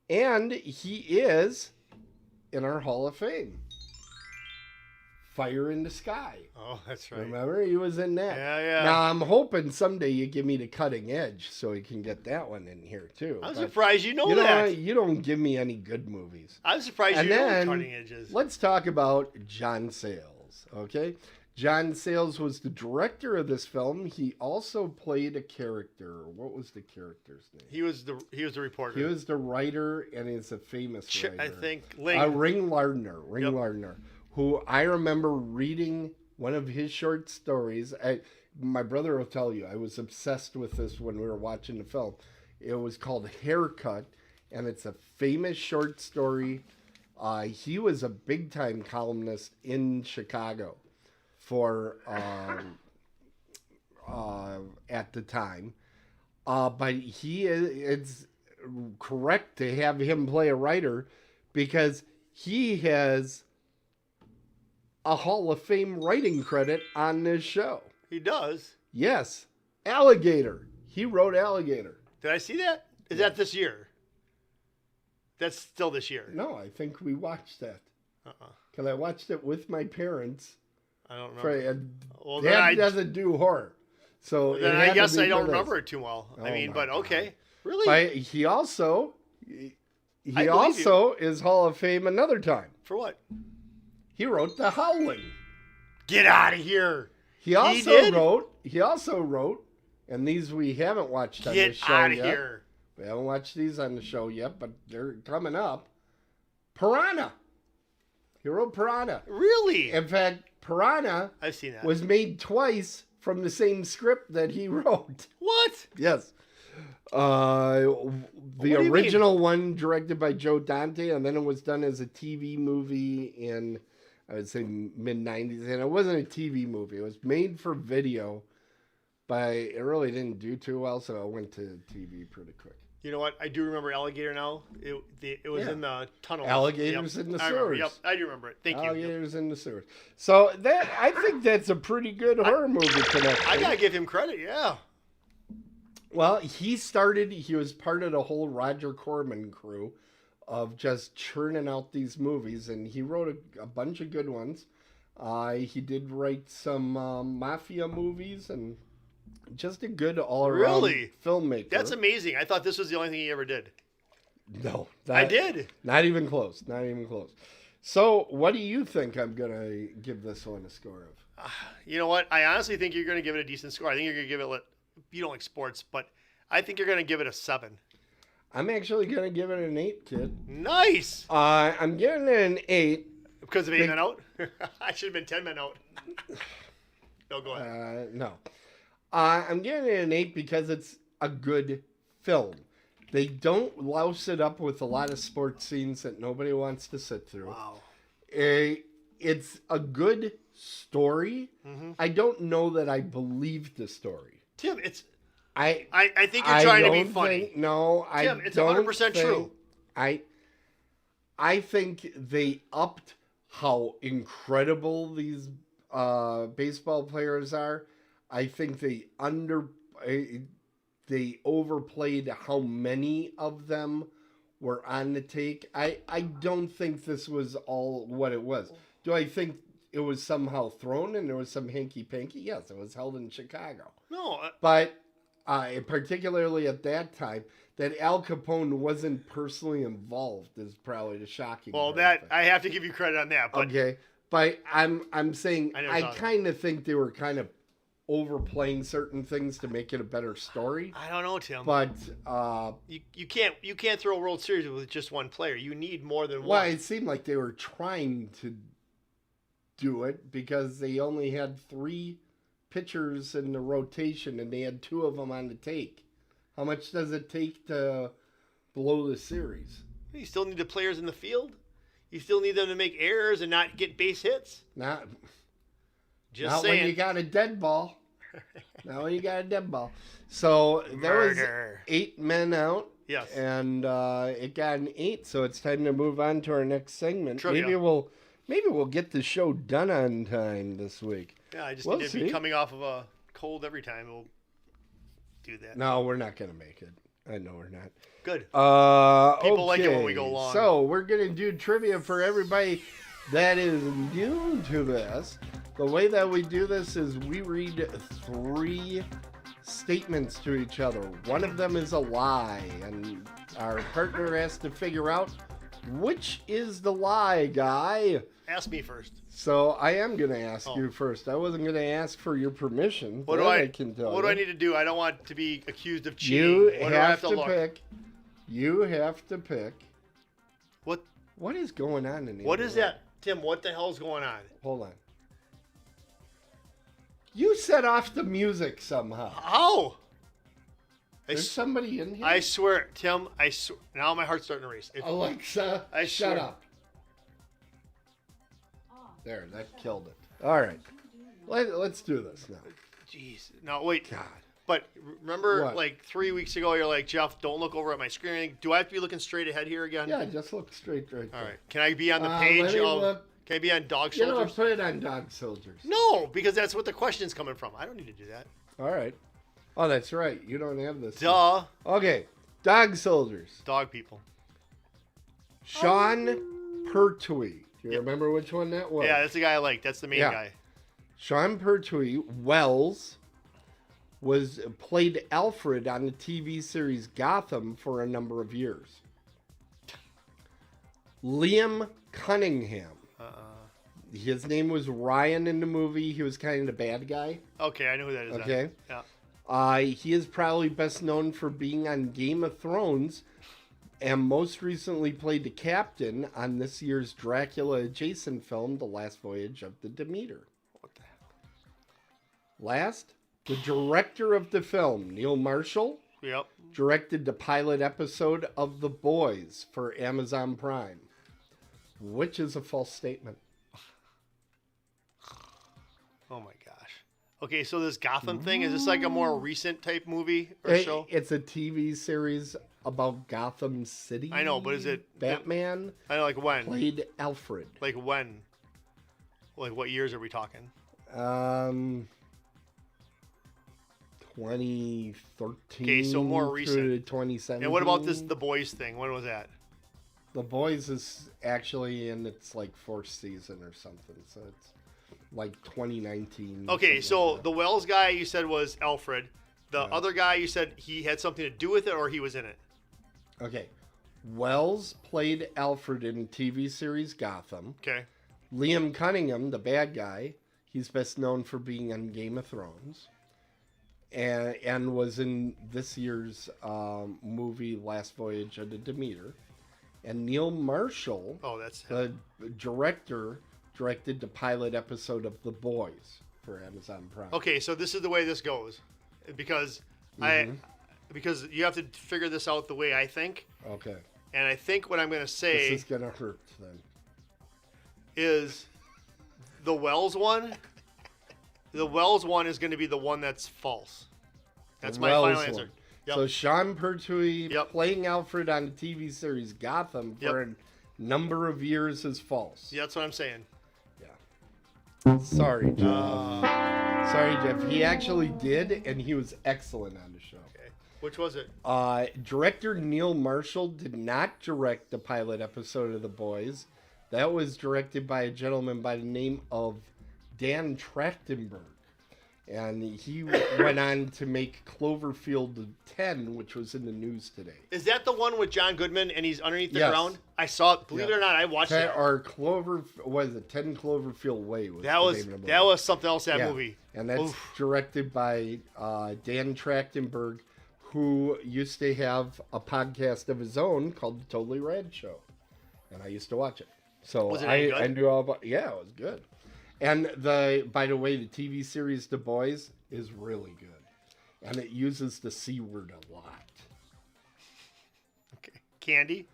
And he is in our Hall of Fame. Fire in the Sky. Oh, that's right. Remember? He was in that. Yeah. Now, I'm hoping someday you give me the Cutting Edge so we can get that one in here, too. I'm But surprised you know that. You don't give me any good movies. I'm surprised And you know what then, Cutting Edge is. let's talk about John Sayles, okay? John Sayles was the director of this film. He also played a character. What was the character's name? He was the reporter. He was the writer, and he's a famous writer. I think Ling. Ring Lardner, who I remember reading one of his short stories. My brother will tell you, I was obsessed with this when we were watching the film. It was called Haircut, and it's a famous short story. He was a big-time columnist in Chicago for at the time. But it's correct to have him play a writer because he has a Hall of Fame writing credit on this show. He does. Yes. Alligator. He wrote Alligator. Did I see that? Is that this year? That's still this year. No, I think we watched that. Uh-uh. Because I watched it with my parents. I don't remember. Well, Dad doesn't do horror. So then I guess I don't remember it too well. I mean, but okay. Really? But he also is Hall of Fame another time. For what? He wrote The Howling. Get out of here. He also wrote, and these we haven't watched on the show yet. Get out of here. We haven't watched these on the show yet, but they're coming up. Piranha. He wrote Piranha. Really? In fact, Piranha I've seen that. was made twice from the same script that he wrote. What? Yes. The original one directed by Joe Dante, and then it was done as a TV movie in, I would say, mid-90s. And it wasn't a TV movie. It was made for video, but it really didn't do too well, so it went to TV pretty quick. You know what? I do remember Alligator now. It was in the tunnel. Alligators in the sewers. Yep, I do remember it. Thank you. Alligators in the sewers. So I think that's a pretty good horror movie connection. I gotta give him credit. Yeah. Well, he was part of the whole Roger Corman crew of just churning out these movies, and he wrote a bunch of good ones. He did write some mafia movies, and just a good all-around filmmaker. That's amazing. I thought this was the only thing he ever did. No. I did. Not even close. So, what do you think I'm going to give this one a score of? You know what? I honestly think you're going to give it a decent score. I think you're going to give it, you don't like sports, but I think you're going to give it a 7. I'm actually going to give it an 8, kid. Nice. I'm giving it an 8. Because of 8 men out? I should have been 10 men out. No, go ahead. No. I'm giving it an 8 because it's a good film. They don't louse it up with a lot of sports scenes that nobody wants to sit through. Wow. It's a good story. Mm-hmm. I don't know that I believe the story. Tim, I think you're trying to be funny. Tim, it's 100% true. I think they upped how incredible these baseball players are. I think they overplayed how many of them were on the take. I don't think this was all what it was. Do I think it was somehow thrown and there was some hanky-panky? Yes, it was held in Chicago. No. But particularly at that time, that Al Capone wasn't personally involved is probably the shocking part. Well, I have to give you credit on that. But okay. But I'm saying I kind of think they were kind of overplaying certain things to make it a better story. I don't know, Tim. But you can't throw a World Series with just one player. You need more than one. Well, it seemed like they were trying to do it because they only had 3 pitchers in the rotation and they had 2 of them on the take. How much does it take to blow the series? You still need the players in the field. You still need them to make errors and not get base hits. Not saying. When you got a dead ball. So there was 8 men out. Yes. And it got an 8, so it's time to move on to our next segment. Trivia. Maybe we'll get the show done on time this week. Yeah, I just We'll need to see. be coming off of a cold every time. We'll do that. No, we're not going to make it. I know we're not. Good. People like it when we go long. So we're going to do trivia for everybody that is new to this. The way that we do this is we read 3 statements to each other. One of them is a lie, and our partner has to figure out which is the lie, guy. Ask me first. So I am going to ask you first. I wasn't going to ask for your permission. What do I need to do? I don't want to be accused of cheating. You What do I have to look? pick. You have to pick. What is going on in here? What is that, Tim? What the hell's going on? Hold on. You set off the music somehow. How? There's somebody in here. I swear, Tim. Now my heart's starting to race. Alexa, shut swear. up. There, that killed it. All right, let's do this now. Jeez. No, wait. God. But remember, What? like 3 weeks ago, you're like, Jeff, don't look over at my screen. Do I have to be looking straight ahead here again? Yeah, just look straight right there. All right. Can I be on the page let me of? look. Can I be on Dog You know, Soldiers? put it on Dog Soldiers. No, because that's what the question's coming from. I don't need to do that. All right. Oh, that's right. You don't have this. Duh. Okay, Dog Soldiers. Dog people. Sean Pertwee. Do you remember which one that was? Yeah, that's the guy I like. That's the main guy. Sean Pertwee, Wells, played Alfred on the TV series Gotham for a number of years. Liam Cunningham. His name was Ryan in the movie. He was kind of the bad guy. Okay, I know who that is. Okay. Yeah. He is probably best known for being on Game of Thrones and most recently played the captain on this year's Dracula adjacent film, The Last Voyage of the Demeter. What the hell? Last, the director of the film, Neil Marshall, Yep. directed the pilot episode of The Boys for Amazon Prime, which is a false statement. Oh my gosh. Okay, so this Gotham thing, is this like a more recent type movie or show? It's a TV series about Gotham City. I know, but is it Batman? I know, like when? Played Alfred. Like when? Like what years are we talking? 2013. Okay, so more recent. Through 2017. And what about this The Boys thing? When was that? The Boys is actually in its like 4th season or something, so it's like 2019. Okay, so like the Wells guy you said was Alfred. The other guy you said he had something to do with it or he was in it? Okay. Wells played Alfred in TV series Gotham. Okay. Liam Cunningham, the bad guy, he's best known for being on Game of Thrones. And was in this year's movie Last Voyage of the Demeter. And Neil Marshall, the director, directed the pilot episode of The Boys for Amazon Prime. Okay, so this is the way this goes. Because because you have to figure this out the way I think. Okay. And I think what I'm going to say This is going to hurt then. Is the Wells one. The Wells one is going to be the one that's false. That's my final answer. Yep. So Sean Pertwee Yep. playing Alfred on the TV series Gotham for a number of years is false. Yeah, that's what I'm saying. Yeah. Sorry, Jeff. Sorry, Jeff. He actually did, and he was excellent on the show. Okay. Which was it? Director Neil Marshall did not direct the pilot episode of The Boys. That was directed by a gentleman by the name of Dan Trachtenberg. And he went on to make Cloverfield 10, which was in the news today. Is that the one with John Goodman and he's underneath the Yes. ground? I saw it. Believe it or not, I watched it. Or was it 10 Cloverfield Way? That was something else, that movie. And that's directed by Dan Trachtenberg, who used to have a podcast of his own called The Totally Rad Show. And I used to watch it. So Was it any good? I knew all about it. Yeah, it was good. And by the way, the TV series The Boys is really good. And it uses the C word a lot. Okay. Candy?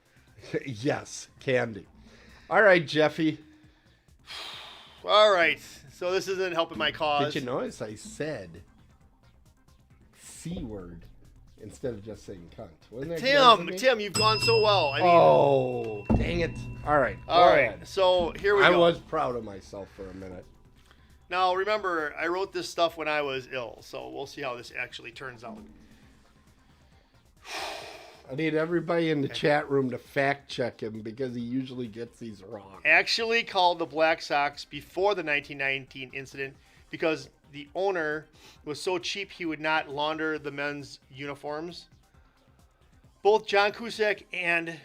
Yes, candy. All right, Jeffy. All right. So this isn't helping my cause. Did you notice I said C word instead of just saying cunt. Wasn't that nice of me? Tim, you've gone so well. I mean, oh, dang it. All right. all right. ahead. So here we go. I was proud of myself for a minute. Now, remember, I wrote this stuff when I was ill, so we'll see how this actually turns out. I need everybody in the chat room to fact check him because he usually gets these wrong. Actually called the Black Sox before the 1919 incident because the owner was so cheap he would not launder the men's uniforms. Both John Cusack and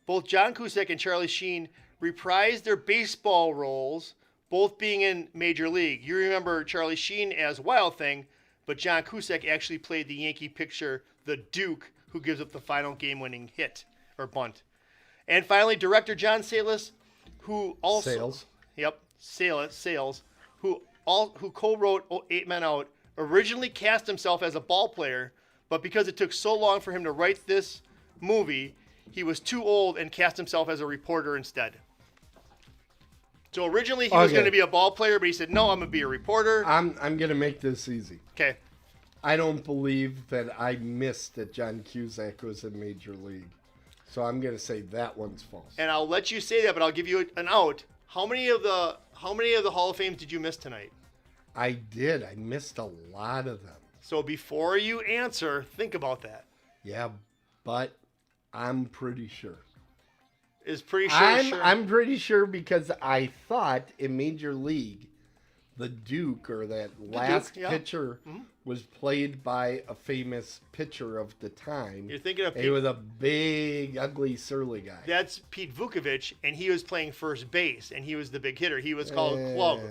Charlie Sheen reprised their baseball roles, both being in Major League. You remember Charlie Sheen as Wild Thing, but John Cusack actually played the Yankee pitcher, the Duke, who gives up the final game-winning hit or bunt. And finally, director John Sayles, who also Sales. Yep, Sayles, who co-wrote 8 Men Out, originally cast himself as a ball player, but because it took so long for him to write this movie, he was too old and cast himself as a reporter instead. So originally he was going to be a ball player, but he said, "No, I'm going to be a reporter." I'm going to make this easy. Okay. I don't believe that I missed that John Cusack was in Major League. So I'm going to say that one's false. And I'll let you say that, but I'll give you an out. How many of the Hall of Fames did you miss tonight? I did. I missed a lot of them. So before you answer, think about that. Yeah, but I'm pretty sure. Is pretty sure. Sure. I'm pretty sure because I thought in Major League, the Duke or that last pitcher was played by a famous pitcher of the time. You're thinking of he was a big, ugly, surly guy. That's Pete Vukovich, and he was playing first base, and he was the big hitter. He was called Club.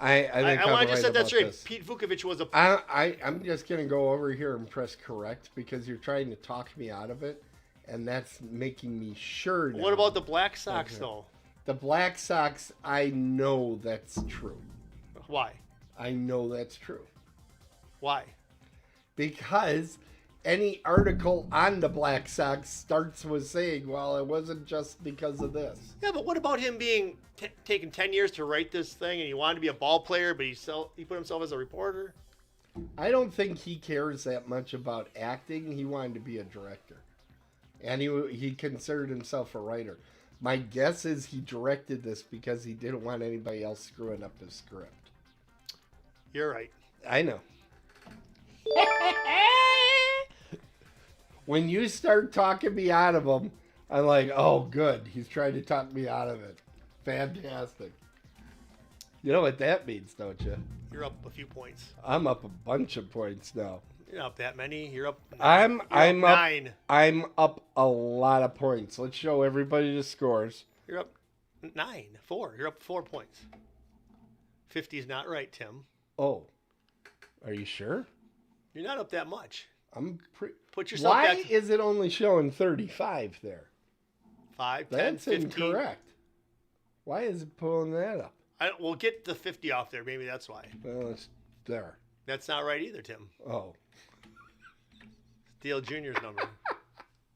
I want to just set that straight. This. Pete Vukovich was a. I'm just gonna go over here and press correct because you're trying to talk me out of it, and that's making me sure. Now. What about the Black Sox though? The Black Sox, I know that's true. Why? I know that's true. Why? Because any article on the Black Sox starts with saying, well, it wasn't just because of this. Yeah, but what about him being taking 10 years to write this thing and he wanted to be a ball player, but he put himself as a reporter? I don't think he cares that much about acting. He wanted to be a director. And he considered himself a writer. My guess is he directed this because he didn't want anybody else screwing up his script. You're right. I know. When you start talking me out of him, I'm like, oh, good. He's trying to talk me out of it. Fantastic. You know what that means, don't you? You're up a few points. I'm up a bunch of points now. You're not up that many. You're up. I'm up 9. I'm up a lot of points. Let's show everybody the scores. You're up 4. You're up 4 points. 50 is not right, Tim. Oh, are you sure? You're not up that much. Put yourself back. back. Why is it only showing 35 there? 5, 10, That's 15. incorrect. Why is it pulling that up? We'll get the 50 off there. Maybe that's why. Well, it's there. That's not right either, Tim. Oh. Dale Jr.'s number.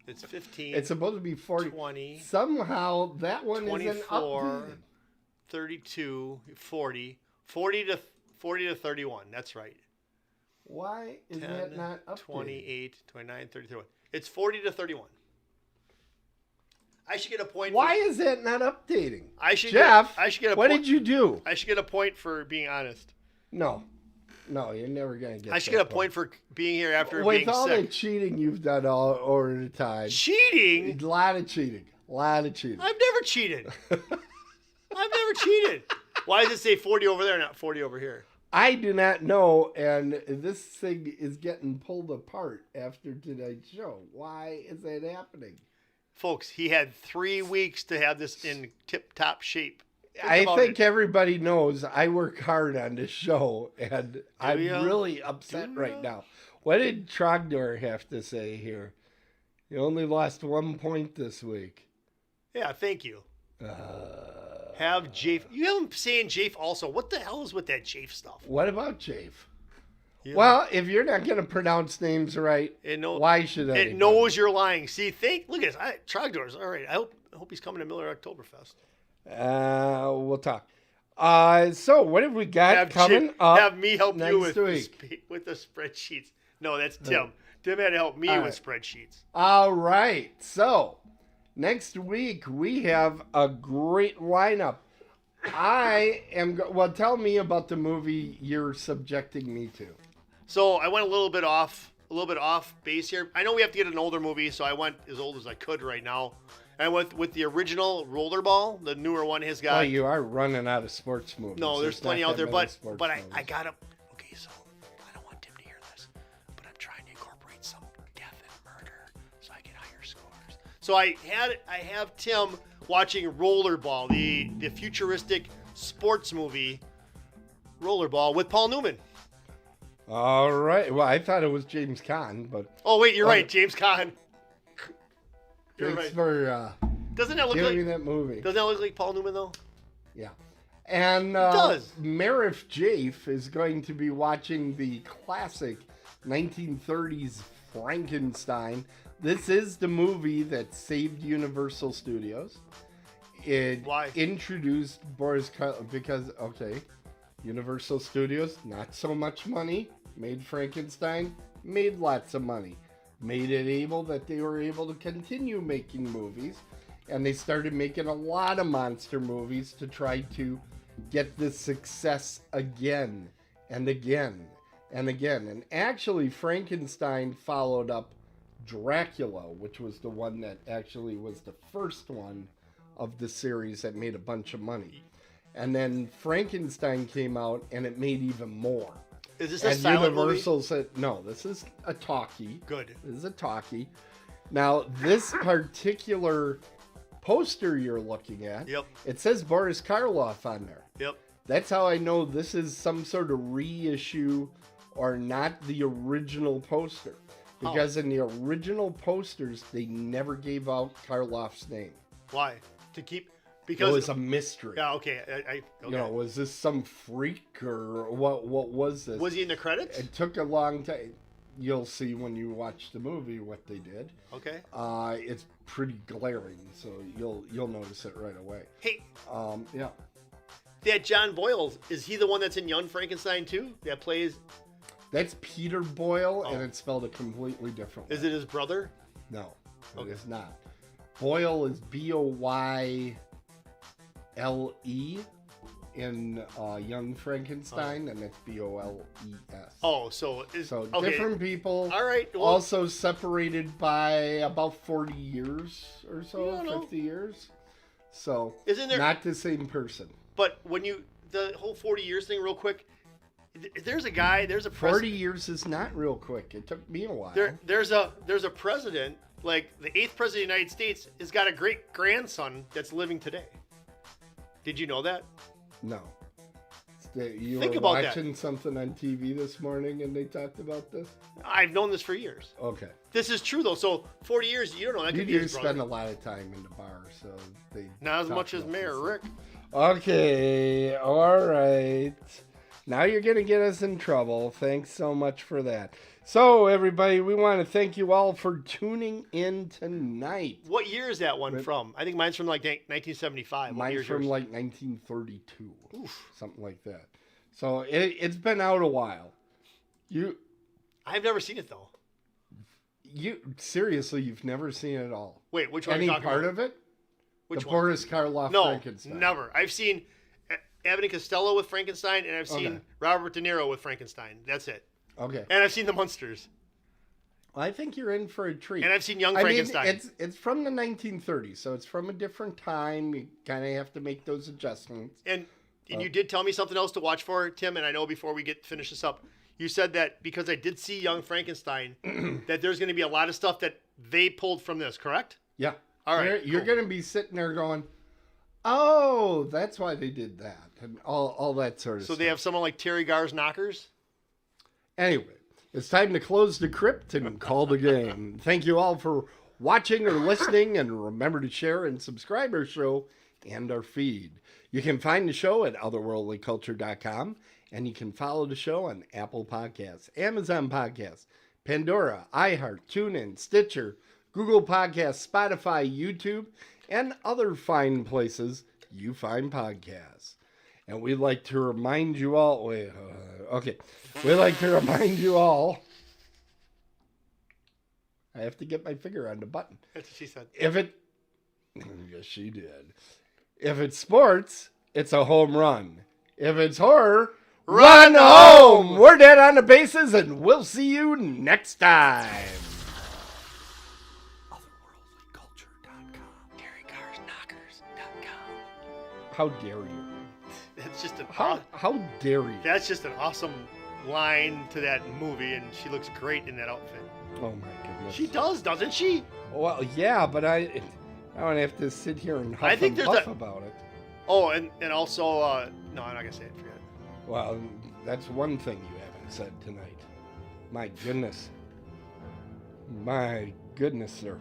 It's 15. It's supposed to be 40. 20. Somehow that one 24, isn't updated. 32, 40. 40 to 31. That's right. Why is 10, that not updated? 28, 29, 30, 31. It's 40 to 31. I should get a point. Why is that not updating? I should Jeff, get a what point. did you do? I should get a point for being honest. No, you're never going to get I should that get a point for being here after With being all sick. the cheating you've done all over the time. Cheating? A lot of cheating. I've never cheated. I've never cheated. Why does it say 40 over there, not 40 over here? I do not know, and this thing is getting pulled apart after tonight's show. Why is that happening? Folks, he had 3 weeks to have this in tip-top shape. I think everybody knows I work hard on this show, and I'm really upset right now. What did Trogdor have to say here? You only lost 1 point this week. Yeah, thank you. Have Jafe. You have him saying Jafe also. What the hell is with that Jafe stuff? What about Jafe? Yeah. Well, if you're not going to pronounce names right, why should I? It knows you're lying. See, look at this. Trogdor's all right. I hope he's coming to Miller Oktoberfest. We'll talk. So what have we got coming up? Have me help you with next week? with the spreadsheets. No, that's Tim. Tim had to help me All with spreadsheets. All right. So, next week we have a great lineup. Well, tell me about the movie you're subjecting me to. So I went a little bit off base here. I know we have to get an older movie, so I went as old as I could right now. And I went with the original Rollerball, the newer one. His guy. Oh, you are running out of sports movies. No, there's plenty out there, but I movies. got to. Okay, so I don't want Tim to hear this, but I'm trying to incorporate some death and murder so I get higher scores. So I have Tim watching Rollerball, the futuristic sports movie Rollerball with Paul Newman. All right. Well, I thought it was James Caan, but Oh wait, you're right, James Caan. You're thanks right. for Doesn't that look giving me like that movie. Doesn't that look like Paul Newman though? Yeah. And does. Marif Jafe is going to be watching the classic 1930s Frankenstein. This is the movie that saved Universal Studios. It Why? introduced Boris because, Universal Studios, not so much money, made Frankenstein, made lots of money. Made it able that they were able to continue making movies, and they started making a lot of monster movies to try to get the success again and again and again. And actually, Frankenstein followed up Dracula, which was the one that actually was the first one of the series that made a bunch of money. And then Frankenstein came out, and it made even more. Is this a And silent Universal movie? said, no, this is a talkie. Good. This is a talkie. Now, this particular poster you're looking at, Yep. it says Boris Karloff on there. Yep. That's how I know this is some sort of reissue or not the original poster. Because in the original posters, they never gave out Karloff's name. Why? To keep It was a mystery. Yeah. Okay. Okay. You know, was this some freak or what was this? Was he in the credits? It took a long time. You'll see when you watch the movie what they did. Okay. It's pretty glaring, so you'll notice it right away. Hey, Yeah. that John Boyle, is he the one that's in Young Frankenstein too? That plays? That's Peter Boyle, Oh. and it's spelled a completely different way. Is it his brother? No, it Okay. is not. Boyle is Boyle in Young Frankenstein, and it's Boles. Oh, so okay. Different people. All right. Well, Also separated by about 40 years or so, Yeah, no. 50 years. So Isn't there- not the same person. but when the whole 40 years thing, real quick, there's a guy, there's a 40 years is not real quick. It took me a while. there's a president, like the 8th president of the United States, has got a great grandson that's living today. Did you know that? No. You Think were about that. watching something on TV this morning and they talked about this? I've known this for years. Okay. This is true though. So 40 years, you don't know. That You could be do his spend brother. a lot of time in the bar, so they Not as talk much as about Mayor this. Rick. Okay, all right. Now you're going to get us in trouble. Thanks so much for that. So, everybody, we want to thank you all for tuning in tonight. What year is that one from? I think mine's from like 1975. What Mine's year's from yours? like 1932, something like that. So it's been out a while. I've never seen it though. You seriously, you've never seen it all? Wait, which one are Any you talking part about? of it? Which the one? Boris Karloff No, Frankenstein. never. I've seen Abbott and Costello with Frankenstein, and I've seen Okay. Robert De Niro with Frankenstein. That's it. Okay. And I've seen The Munsters. I think you're in for a treat. And I've seen Young I Frankenstein. mean, it's from the 1930s, so it's from a different time. You kind of have to make those adjustments. And you did tell me something else to watch for, Tim, and I know before we finish this up, you said that because I did see Young Frankenstein, that there's going to be a lot of stuff that they pulled from this, correct? Yeah. All right, You're cool. going to be sitting there going, oh, that's why they did that, and all that sort of So stuff. they have someone like Terry Garr's Knockers? Anyway, it's time to close the crypt and call the game. Thank you all for watching or listening, and remember to share and subscribe our show and our feed. You can find the show at otherworldlyculture.com, and you can follow the show on Apple Podcasts, Amazon Podcasts, Pandora, iHeart, TuneIn, Stitcher, Google Podcasts, Spotify, YouTube, and other fine places you find podcasts. And we'd like to remind you all, we'd like to remind you all I have to get my finger on the button. That's what she said. If it, yes, she did. If it's sports, it's a home run. If it's horror, run home. We're dead on the bases, and we'll see you next time. Otherworldlyculture.com. GaryCarsKnockers.com. How dare you? That's just an How dare you? That's just an awesome line to that movie, and she looks great in that outfit. Oh my goodness. She does, doesn't she? Well, yeah, but I don't have to sit here and huff I think and there's puff about it. Oh, and also, no, I'm not gonna say it. Forget it. Well, that's one thing you haven't said tonight. My goodness. My goodness, sir.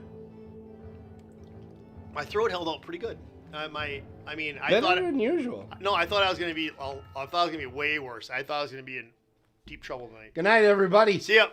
My throat held out pretty good. I Better thought than usual. No, I thought I was gonna be. I thought I was gonna be way worse. I thought I was gonna be in deep trouble tonight. Good night, everybody. See ya.